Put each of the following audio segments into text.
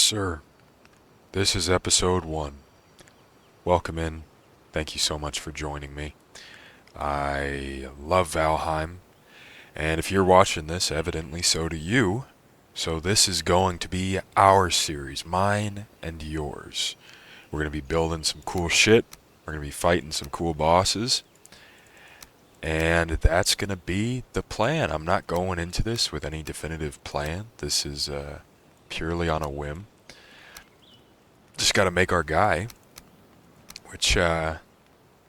sir. This is episode 1. Welcome in. Thank you so much for joining me. I love Valheim, and if you're watching this, evidently so do you. So this is going to be our series, mine and yours. We're going to be building some cool shit. We're going to be fighting some cool bosses. And that's going to be the plan. I'm not going into this with any definitive plan. This is purely on a whim. Just got to make our guy, which I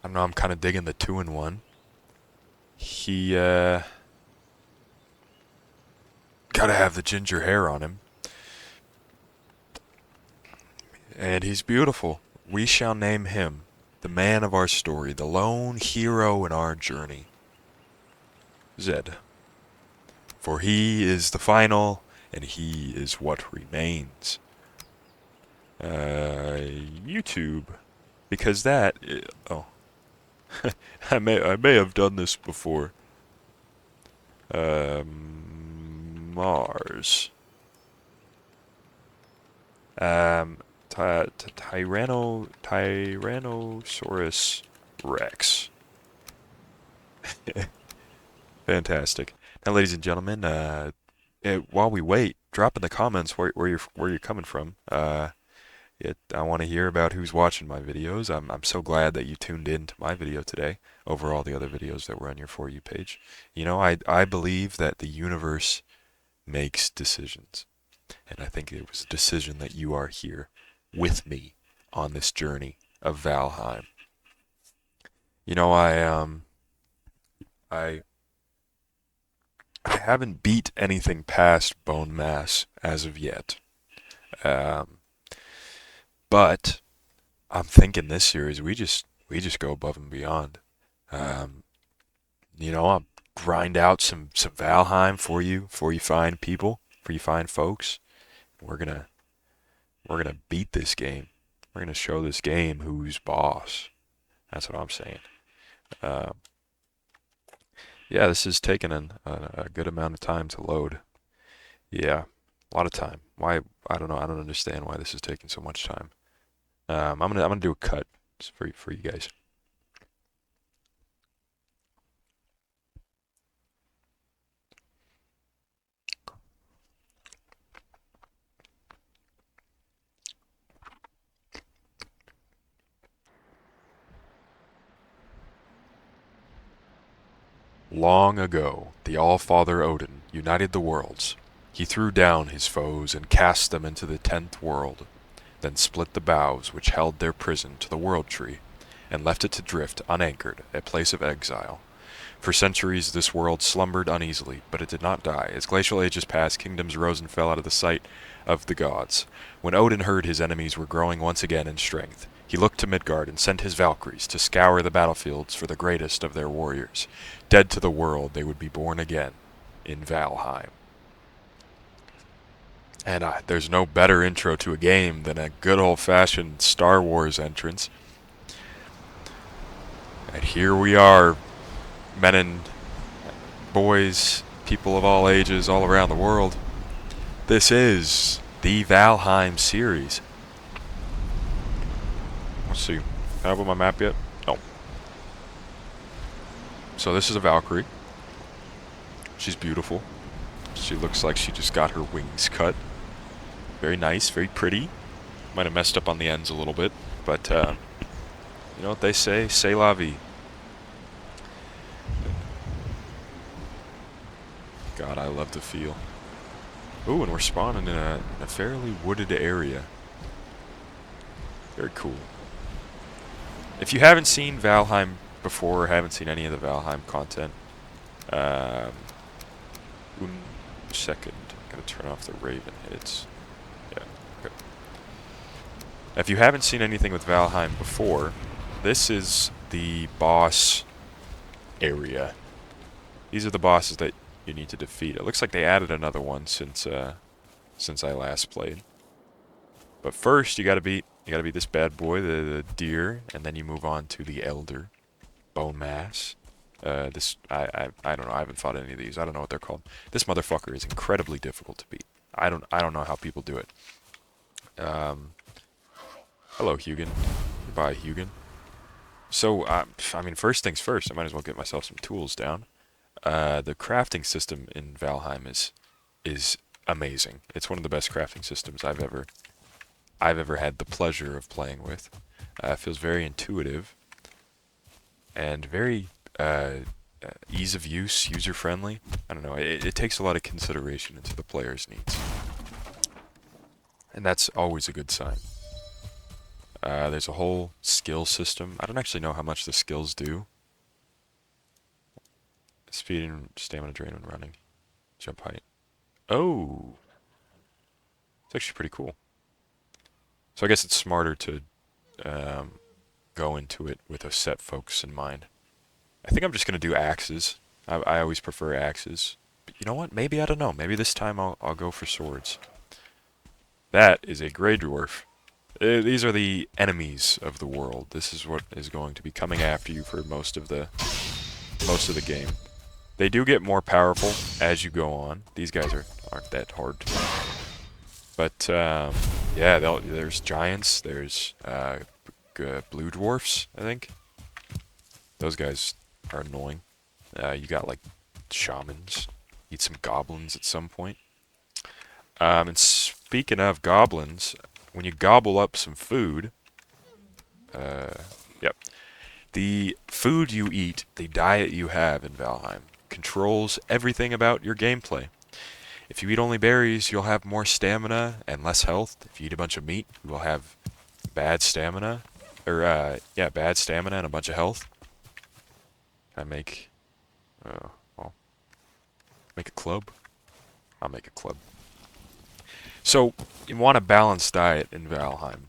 don't know, I'm kind of digging the 2-in-1. He gotta have the ginger hair on him, and he's beautiful. We shall name him the man of our story, the lone hero in our journey, Zed. For he is the final, and he is what remains. YouTube, because oh, I may have done this before. Mars. Tyrannosaurus Rex. Fantastic. Now, ladies and gentlemen, while we wait, drop in the comments where you're coming from. I want to hear about who's watching my videos. I'm so glad that you tuned in to my video today over all the other videos that were on your For You page. You know, I believe that the universe makes decisions. And I think it was a decision that you are here with me on this journey of Valheim. You know, I haven't beat anything past Bone Mass as of yet. But I'm thinking this series we just go above and beyond. I'll grind out some Valheim for you fine people, for you fine folks. We're gonna beat this game. We're gonna show this game who's boss. That's what I'm saying. Yeah, this is taking a good amount of time to load. Yeah, a lot of time. Why? I don't know. I don't understand why this is taking so much time. I'm gonna do a cut for you guys. Long ago, the All-Father Odin united the worlds. He threw down his foes and cast them into the 10th world, then split the boughs which held their prison to the World Tree, and left it to drift unanchored, a place of exile. For centuries this world slumbered uneasily, but it did not die. As glacial ages passed, kingdoms rose and fell out of the sight of the gods. When Odin heard his enemies were growing once again in strength, he looked to Midgard and sent his Valkyries to scour the battlefields for the greatest of their warriors. Dead to the world, they would be born again in Valheim. And there's no better intro to a game than a good old-fashioned Star Wars entrance. And here we are, men and boys, people of all ages, all around the world. This is the Valheim series. Let's see. Can I open my map yet? No. So this is a Valkyrie. She's beautiful. She looks like she just got her wings cut. Very nice, very pretty. Might have messed up on the ends a little bit, but you know what they say? C'est la vie. God, I love the feel. Ooh, and we're spawning in a fairly wooded area. Very cool. If you haven't seen Valheim before, or haven't seen any of the Valheim content, 1 second. I'm gonna turn off the Raven hits. Yeah, okay. If you haven't seen anything with Valheim before, this is the boss area. These are the bosses that you need to defeat. It looks like they added another one since I last played. But first, you gotta beat this bad boy, the deer, and then you move on to the elder, Bone Mass. I don't know. I haven't fought any of these. I don't know what they're called. This motherfucker is incredibly difficult to beat. I don't know how people do it. Hello, Hugin. Goodbye, Hugin. So, I mean, first things first, I might as well get myself some tools down. The crafting system in Valheim is amazing. It's one of the best crafting systems I've ever had the pleasure of playing with. It feels very intuitive and very ease of use, user friendly. I don't know. It takes a lot of consideration into the player's needs, and that's always a good sign. There's a whole skill system. I don't actually know how much the skills do. Speed and stamina drain when running. Jump height. Oh, it's actually pretty cool. So I guess it's smarter to um, go into it with a set focus in mind. I think I'm just gonna do axes. I always prefer axes. But you know what? Maybe I don't know. Maybe this time I'll go for swords. That is a Grey Dwarf. These are the enemies of the world. This is what is going to be coming after you for most of the game. They do get more powerful as you go on. These guys aren't that hard to fight. But yeah, there's giants. There's blue dwarfs, I think. Those guys are annoying. You got like shamans. Eat some goblins at some point. And speaking of goblins, when you gobble up some food, yep, the food you eat, the diet you have in Valheim, controls everything about your gameplay. If you eat only berries, you'll have more stamina and less health. If you eat a bunch of meat, you will have bad stamina, or yeah, bad stamina and a bunch of health. I make, well, make a club. I'll make a club. So you want a balanced diet in Valheim.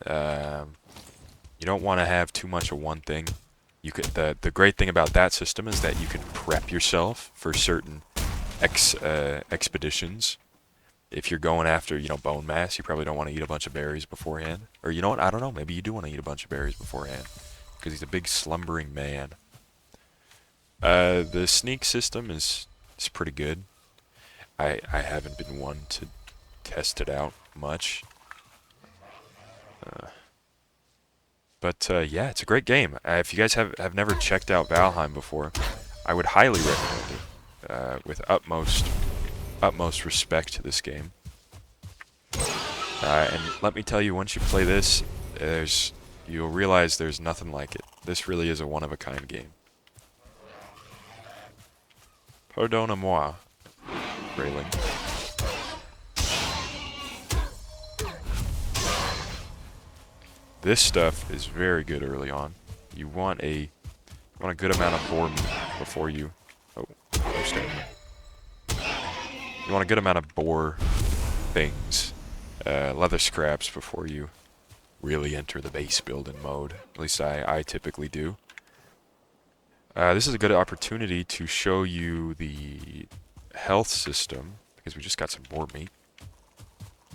You don't want to have too much of one thing. You could the great thing about that system is that you can prep yourself for certain expeditions. If you're going after, bone mass, you probably don't want to eat a bunch of berries beforehand. Or you know what? I don't know. Maybe you do want to eat a bunch of berries beforehand because he's a big slumbering man. The sneak system is pretty good. I haven't been one to test it out much. But yeah, it's a great game. If you guys have never checked out Valheim before, I would highly recommend it. With utmost respect to this game. And let me tell you, once you play this, you'll realize there's nothing like it. This really is a one-of-a-kind game. Pardonnez-moi, Grayling. This stuff is very good early on. You want a good amount of boar meat before you. Oh, understand. You want a good amount of boar things, leather scraps before you really enter the base building mode. At least I typically do. This is a good opportunity to show you the health system because we just got some boar meat.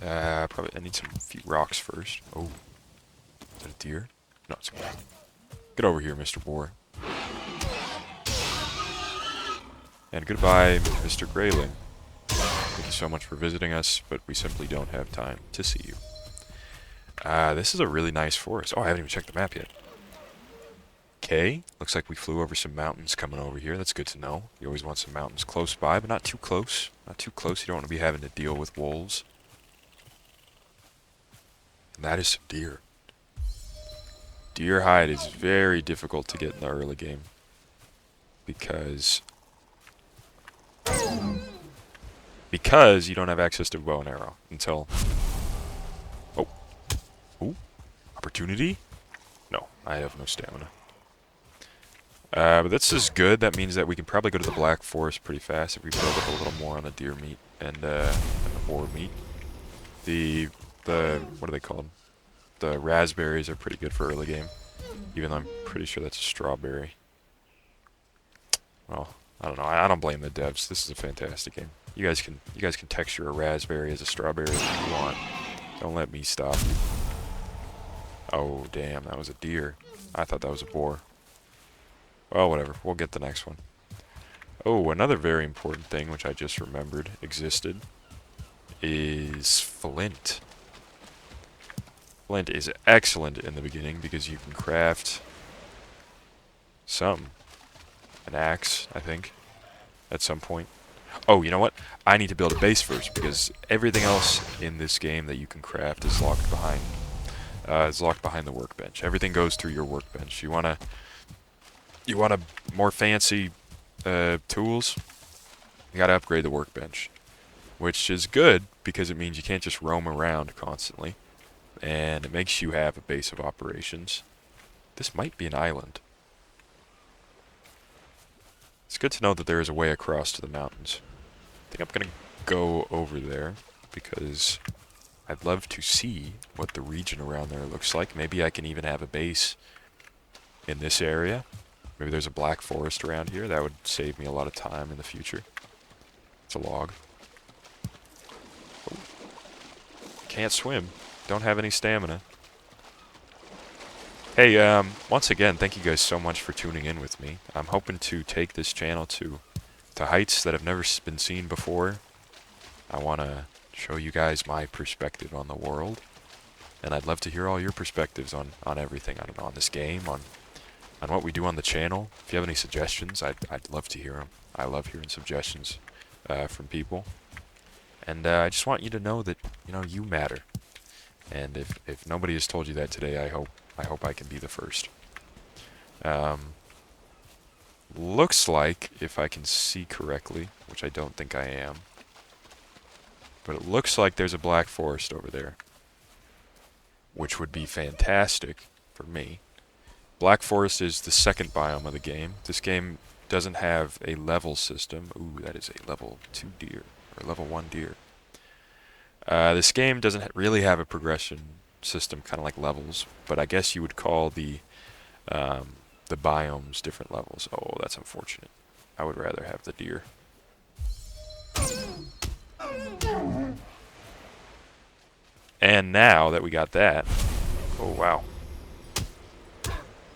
Probably I need some few rocks first. Oh. Is that a deer? No, it's a boar. Get over here, Mr. Boar. And goodbye, Mr. Grayling. Thank you so much for visiting us, but we simply don't have time to see you. This is a really nice forest. Oh, I haven't even checked the map yet. Okay, looks like we flew over some mountains coming over here. That's good to know. You always want some mountains close by, but not too close. Not too close. You don't want to be having to deal with wolves. And that is some deer. Deer hide is very difficult to get in the early game because you don't have access to bow and arrow until ooh, opportunity? No, I have no stamina. But this is good. That means that we can probably go to the Black Forest pretty fast if we build up a little more on the deer meat and the boar meat. The what are they called? The raspberries are pretty good for early game, even though I'm pretty sure that's a strawberry. Well, I don't know. I don't blame the devs. This is a fantastic game. You guys can texture a raspberry as a strawberry if you want. Don't let me stop you. Oh damn, that was a deer. I thought that was a boar. Well, whatever. We'll get the next one. Oh, another very important thing which I just remembered existed is flint. Flint is excellent in the beginning because you can craft an axe, I think, at some point. Oh, you know what? I need to build a base first because everything else in this game that you can craft is locked behind. The workbench. Everything goes through your workbench. You want a more fancy tools? You gotta upgrade the workbench, which is good because it means you can't just roam around constantly, and it makes you have a base of operations. This might be an island. It's good to know that there is a way across to the mountains. I think I'm gonna go over there because I'd love to see what the region around there looks like. Maybe I can even have a base in this area. Maybe there's a black forest around here. That would save me a lot of time in the future. It's a log. Oh. Can't swim. Don't have any stamina. Hey, once again, thank you guys so much for tuning in with me. I'm hoping to take this channel to heights that have never been seen before. I want to show you guys my perspective on the world, and I'd love to hear all your perspectives on everything, on this game, on what we do on the channel. If you have any suggestions, I'd love to hear them. I love hearing suggestions from people, and I just want you to know that you matter. And if nobody has told you that today, I hope I can be the first. Looks like, if I can see correctly, which I don't think I am, but it looks like there's a black forest over there, which would be fantastic for me. Black forest is the second biome of the game. This game doesn't have a level system. Ooh, that is a level 2 deer, or level 1 deer. This game doesn't really have a progression system, kind of like levels, but I guess you would call the biomes different levels. Oh, that's unfortunate. I would rather have the deer. And now that we got that... Oh, wow.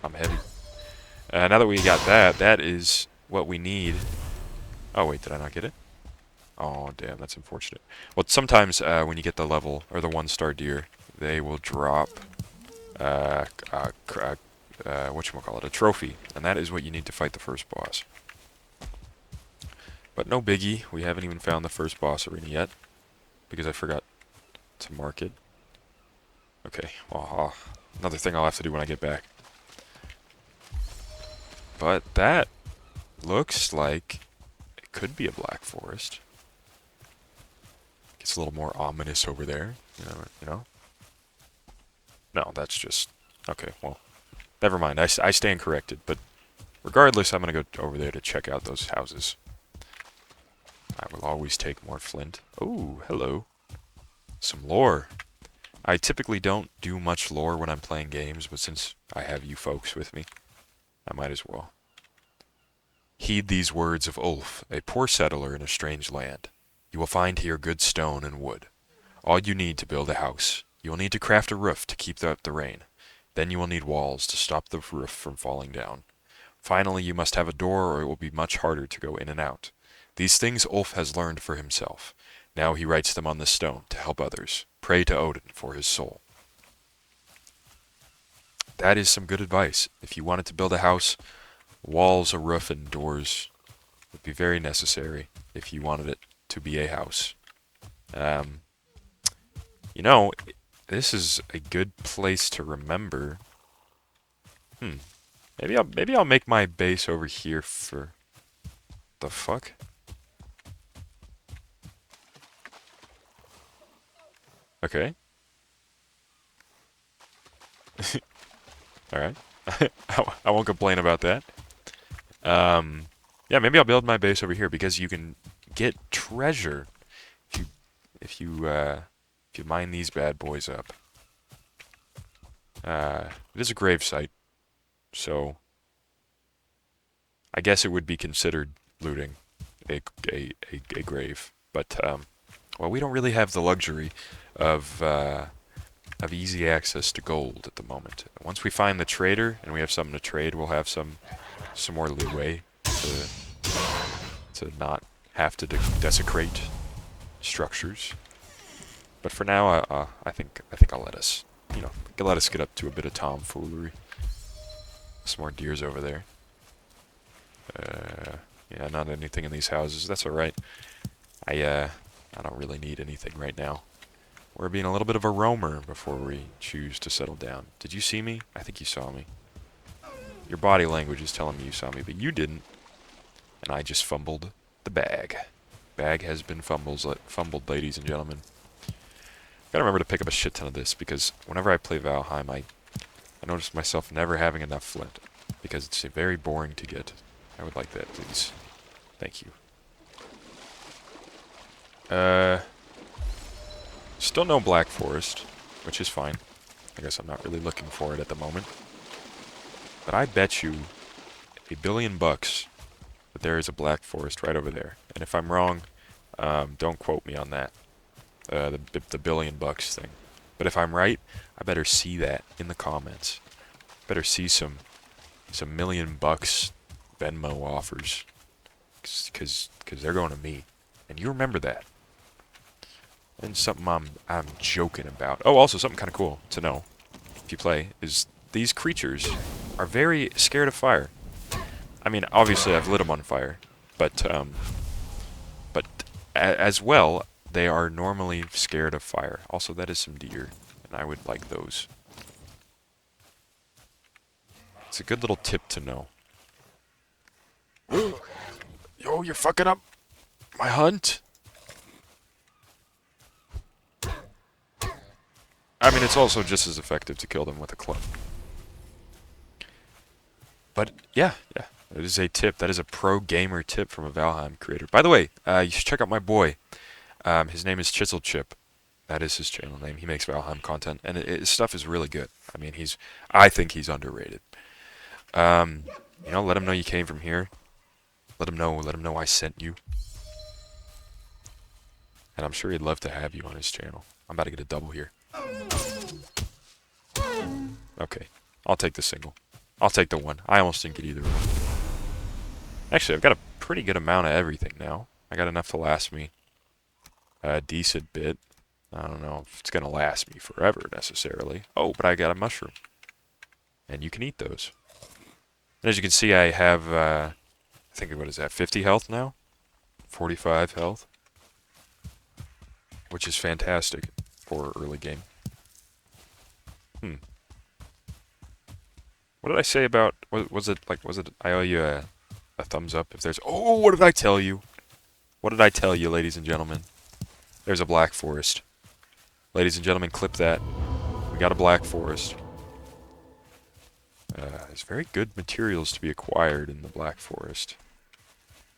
I'm heavy. Now that we got that, that is what we need. Oh, wait, did I not get it? Oh, damn, that's unfortunate. Well, sometimes when you get the level, or the 1-star deer, they will drop... whatchamacallit, a trophy, and that is what you need to fight the first boss. But no biggie, we haven't even found the first boss arena yet, because I forgot to mark it. Okay, well, another thing I'll have to do when I get back. But that looks like it could be a black forest. Gets a little more ominous over there, you know? No, that's just... Okay, well... Never mind, I stand corrected, but regardless, I'm going to go over there to check out those houses. I will always take more flint. Oh, hello. Some lore. I typically don't do much lore when I'm playing games, but since I have you folks with me, I might as well. Heed these words of Ulf, a poor settler in a strange land. You will find here good stone and wood. All you need to build a house. You will need to craft a roof to keep out the rain. Then you will need walls to stop the roof from falling down. Finally, you must have a door or it will be much harder to go in and out. These things Ulf has learned for himself. Now he writes them on the stone to help others. Pray to Odin for his soul. That is some good advice. If you wanted to build a house, walls, a roof, and doors would be very necessary if you wanted it to be a house. This is a good place to remember. Maybe I'll make my base over here for... The fuck? Okay. Alright. I won't complain about that. Yeah, maybe I'll build my base over here because you can get treasure if you mine these bad boys up. It is a grave site, so I guess it would be considered looting a grave. But well, we don't really have the luxury of easy access to gold at the moment. Once we find the trader and we have something to trade, we'll have some more leeway to not have to desecrate structures. But for now, I think I'll let us you know, let us get up to a bit of tomfoolery. Some more deers over there. Yeah, not anything in these houses. That's alright. I don't really need anything right now. We're being a little bit of a roamer before we choose to settle down. Did you see me? I think you saw me. Your body language is telling me you saw me, but you didn't. And I just fumbled the bag. Bag has been fumbled, ladies and gentlemen. Gotta remember to pick up a shit ton of this, because whenever I play Valheim, I notice myself never having enough flint, because it's very boring to get. I would like that, please. Thank you. Still no Black Forest, which is fine. I guess I'm not really looking for it at the moment. But I bet you $1 billion that there is a Black Forest right over there. And if I'm wrong, don't quote me on that. The $1 billion thing. But if I'm right, I better see that in the comments. Better see some $1 million Venmo offers. Because they're going to me. And you remember that. And something I'm joking about. Oh, also something kind of cool to know, if you play, is these creatures are very scared of fire. I mean, obviously I've lit them on fire, but as well, they are normally scared of fire. Also, that is some deer, and I would like those. It's a good little tip to know. Yo, you're fucking up my hunt. I mean, it's also just as effective to kill them with a club. But, yeah, that is a tip. That is a pro gamer tip from a Valheim creator. By the way, you should check out my boy. His name is Chiselchip. That is his channel name. He makes Valheim content, and his stuff is really good. I mean, I think he's underrated. You know, let him know you came from here. Let him know I sent you. And I'm sure he'd love to have you on his channel. I'm about to get a double here. Okay, I'll take the single. I'll take the one. I almost didn't get either one. Actually, I've got a pretty good amount of everything now. I got enough to last me a decent bit. I don't know if it's going to last me forever, necessarily. Oh, but I got a mushroom. And you can eat those. And as you can see, I have, I think, what is that, 50 health now? 45 health. Which is fantastic for early game. What did I say about, was it, I owe you a thumbs up if there's, oh, what did I tell you? What did I tell you, ladies and gentlemen? There's a Black Forest. Ladies and gentlemen, clip that. We got a Black Forest. There's very good materials to be acquired in the Black Forest.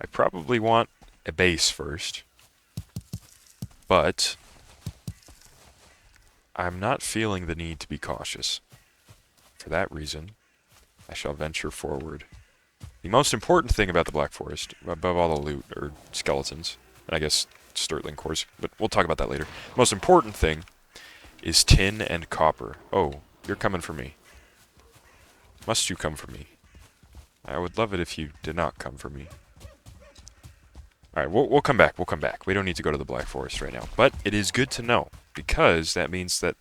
I probably want a base first. But I'm not feeling the need to be cautious. For that reason, I shall venture forward. The most important thing about the Black Forest, above all the loot, or skeletons, and I guess Sterling cores, but we'll talk about that later. The most important thing is tin and copper. Oh, you're coming for me. Must you come for me? I would love it if you did not come for me. Alright, we'll come back. We'll come back. We don't need to go to the Black Forest right now. But it is good to know, because that means that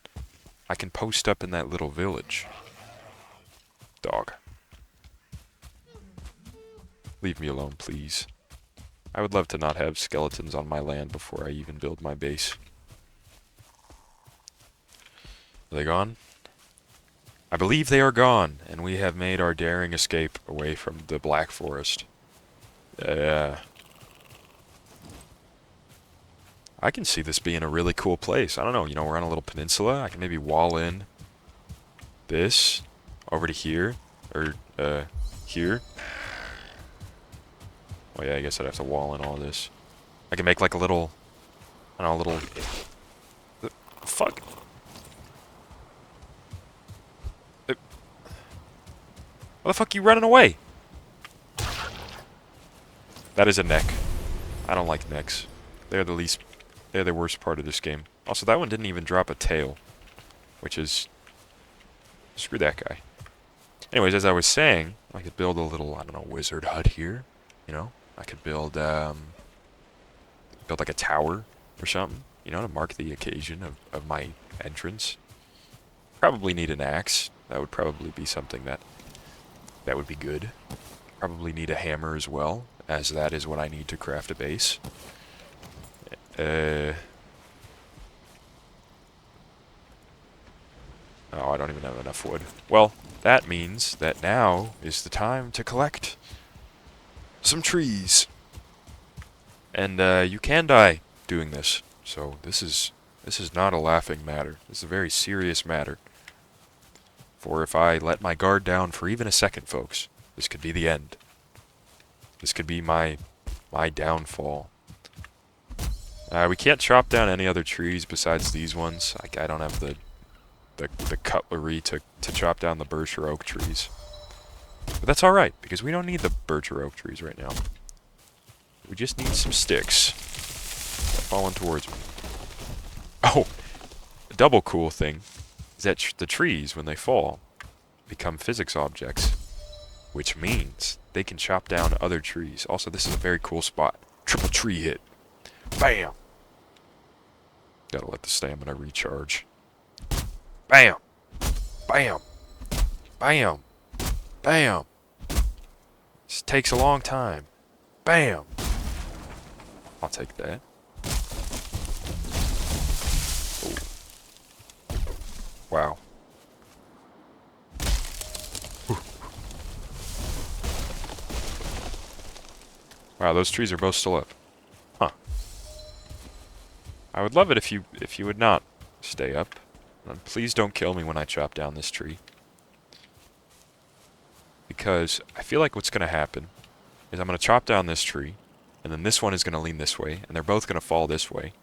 I can post up in that little village. Dog. Leave me alone, please. I would love to not have skeletons on my land before I even build my base. Are they gone? I believe they are gone, and we have made our daring escape away from the Black Forest. I can see this being a really cool place. I don't know, you know, we're on a little peninsula. I can maybe wall in this over to here, or, here. Oh yeah, I guess I'd have to wall in all this. I can make like a little, I don't know, a little, fuck. Why the fuck are you running away? That is a neck. I don't like necks. They're the worst part of this game. Also, that one didn't even drop a tail. Which is, screw that guy. Anyways, as I was saying, I could build a little, I don't know, wizard hut here. You know? I could build like a tower or something. You know, to mark the occasion of my entrance. Probably need an axe. That would probably be something that would be good. Probably need a hammer as well, as that is what I need to craft a base. Oh, I don't even have enough wood. Well, that means that now is the time to collect some trees. And you can die doing this. So this is not a laughing matter. This is a very serious matter. For if I let my guard down for even a second, folks, this could be the end. This could be my downfall. We can't chop down any other trees besides these ones. I don't have the cutlery to chop down the birch or oak trees. But that's alright, because we don't need the birch or oak trees right now. We just need some sticks. Falling towards me. Oh! A double cool thing is that the trees, when they fall, become physics objects. Which means they can chop down other trees. Also, this is a very cool spot. Triple tree hit. Bam! Gotta let the stamina recharge. Bam! Bam! Bam! Bam! This takes a long time. Bam! I'll take that. Oh. Wow. Wow, those trees are both still up. Huh. I would love it if you would not stay up. And please don't kill me when I chop down this tree. Because I feel like what's going to happen is I'm going to chop down this tree, and then this one is going to lean this way, and they're both going to fall this way.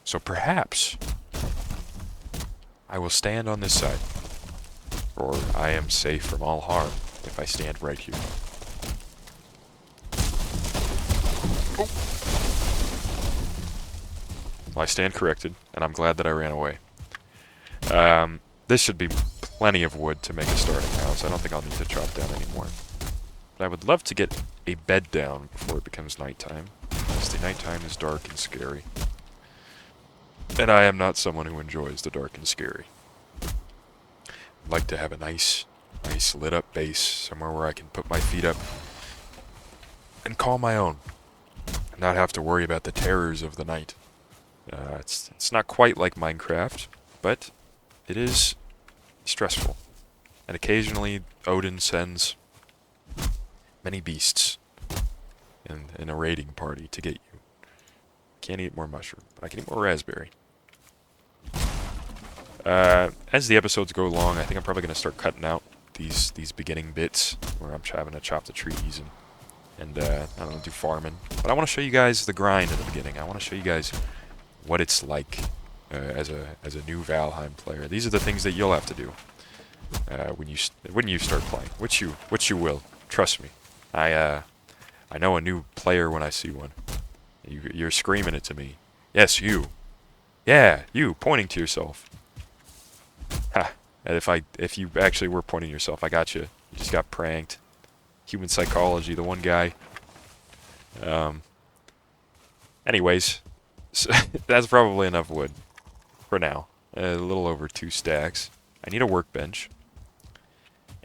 So perhaps I will stand on this side, or I am safe from all harm if I stand right here. Oh. Well, I stand corrected, and I'm glad that I ran away. This should be plenty of wood to make a starting house. I don't think I'll need to chop down anymore. But I would love to get a bed down before it becomes nighttime, because the nighttime is dark and scary. And I am not someone who enjoys the dark and scary. I'd like to have a nice lit up base, somewhere where I can put my feet up and call my own, and not have to worry about the terrors of the night. It's not quite like Minecraft, but it is stressful. And occasionally Odin sends many beasts in a raiding party to get you. Can't eat more mushroom, but I can eat more raspberry. As the episodes go along, I think I'm probably going to start cutting out these beginning bits where I'm having to chop the trees and I don't know, do farming. But I want to show you guys the grind in the beginning. I want to show you guys what it's like as a new Valheim player. These are the things that you'll have to do when you start playing, which you will. Trust me. I know a new player when I see one. You're screaming it to me. Yes, you. Yeah, you pointing to yourself. Ha! And if you actually were pointing yourself, I got you. You just got pranked. Human psychology, the one guy. Anyways, so that's probably enough wood for now. A little over 2 stacks. I need a workbench.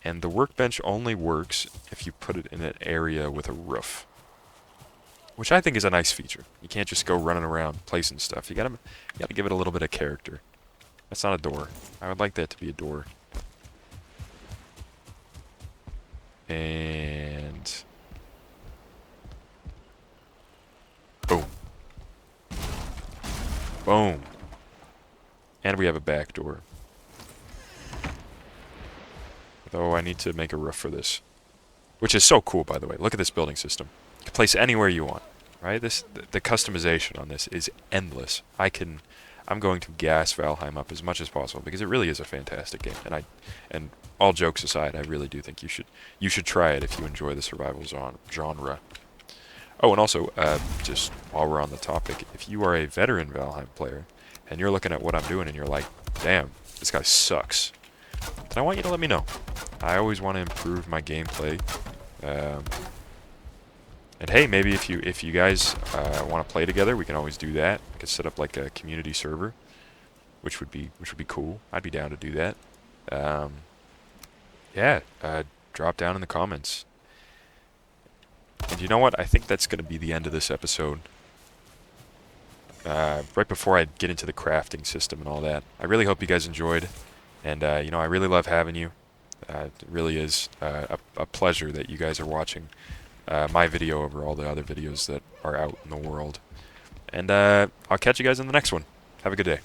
And the workbench only works if you put it in an area with a roof. Which I think is a nice feature. You can't just go running around placing stuff. You gotta give it a little bit of character. That's not a door. I would like that to be a door. And boom. Boom. And we have a back door. Though I need to make a roof for this. Which is so cool, by the way. Look at this building system. You can place anywhere you want. Right? The customization on this is endless. I'm going to gas Valheim up as much as possible because it really is a fantastic game. And all jokes aside, I really do think you should try it if you enjoy the survival genre. Oh, and also, just while we're on the topic, if you are a veteran Valheim player and you're looking at what I'm doing and you're like, damn, this guy sucks, then I want you to let me know. I always want to improve my gameplay. And hey, maybe if you guys want to play together, we can always do that. We can set up like a community server. which would be cool. I'd be down to do that. Yeah, drop down in the comments. And you know what? I think that's going to be the end of this episode. Right before I get into the crafting system and all that. I really hope you guys enjoyed. And, you know, I really love having you. It really is a pleasure that you guys are watching my video over all the other videos that are out in the world. And I'll catch you guys in the next one. Have a good day.